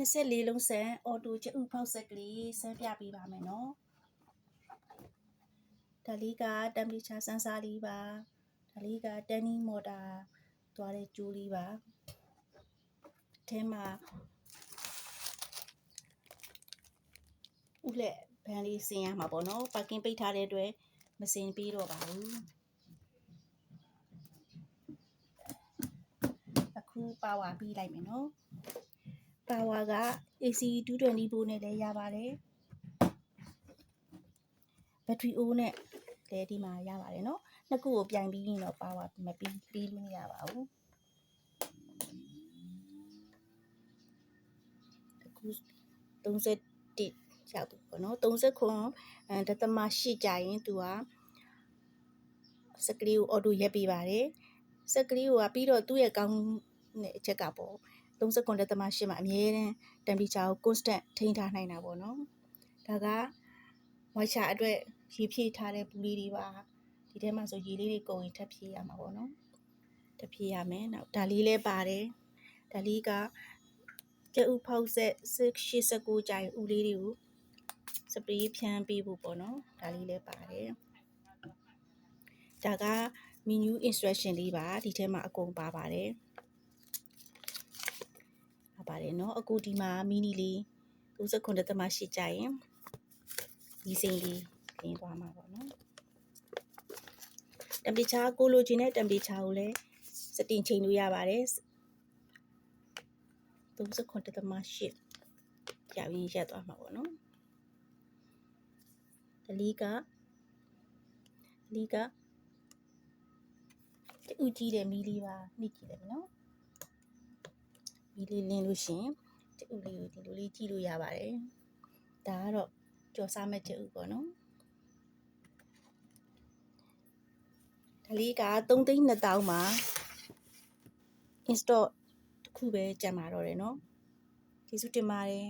24လုံးဆန်အော်တိုကျဥဖောက်ဆက်ကလေးဆန်းပြပေးပါမယ်နော်ဒါလေးကတမ်ပလီချာစမ်းစားလေးပါဒါလေးကတန်နီမော်တာသွားတဲ့ကျိုးလေးပါအထဲမှာဥလက်ဘန်းလေးဆင်းရမှာပေါ့နော်ပါကင်ပိတ်ထားတဲ့အတွက်မဆင်းပြီးတော့ပါဘူးအခုပါဝါပြီးလိုက်မယ်နော်ပါဝါက AC 220 volt နဲ့လည်းရပါတယ်ဘက်ထရီအိုးနဲ့လည်းဒီမှာရပါတယ်နော်နှစ်ခုကိုပြိုင်ပြီးရင်တော့ပါဝါမပြီးလို့မရပါဘူးအခု31ရောက်ပြီပေါ့နော်39.8ကြာရင်သူကစက်ကလေးကိုအော်တိုရက်ပေးပါတယ်စက်ကလေးကိုပြီးတော့သူ့ရဲ့ကောင်းတဲ့အချက်ကပေါ့39.8မှာအမြဲတမ်းတမ်ပလီချာကို constant ထိန်းထားနိုင်တာပေါ့နော်ဒါကဝိုက်ချာအတွက်ရေဖြည့်ထားတဲ့ဘူးလေးတွေပါဒီထဲမှာဆိုရေလေးတွေကုန်ရင်ထပ်ဖြည့်ရမှာပေါ့နော်ထပ်ဖြည့်ရမယ်နောက်ဒါလေးလည်းပါတယ်ဒါလေးကကျဥဖောက်ဆက်89ကြာရင်ဥလေးတွေကိုစပရေးဖြန်းပေးဖို့ပေါ့နော်ဒါလေးလည်းပါတယ်ဒါက menu instruction လေးပါဒီထဲမှာအကုန်ပါပါတယ်ပါတယ်နော်အခုဒီမှာမီနီလေး39.8ကြာရင်ဒီစိမ့်လေးပြင်သွားမှာပေါ့နော်တမ်ပလီချာကိုလိုချင်တဲ့တမ်ပလီချာကိုလည်းစတင်ချိန်လို့ရပါတယ်39.8ကြာရင်ရက်သွားမှာပေါ့နော်ဒီလီကတူကြည့်တဲ့မီလေးပါနှိပ်ကြည့်တယ်နော်မီလေးလင်းလို့ရှင်တူလေးကိုဒီလိုလေးကြည့်လို့ရပါတယ်ဒါကတော့ကြော်စားမဲ့တူပေါ့နော်ဒါလေးက3,200,000မှာ install တစ်ခုပဲကျန်ပါတော့တယ်နော်ကျေးဇူးတင်ပါတယ်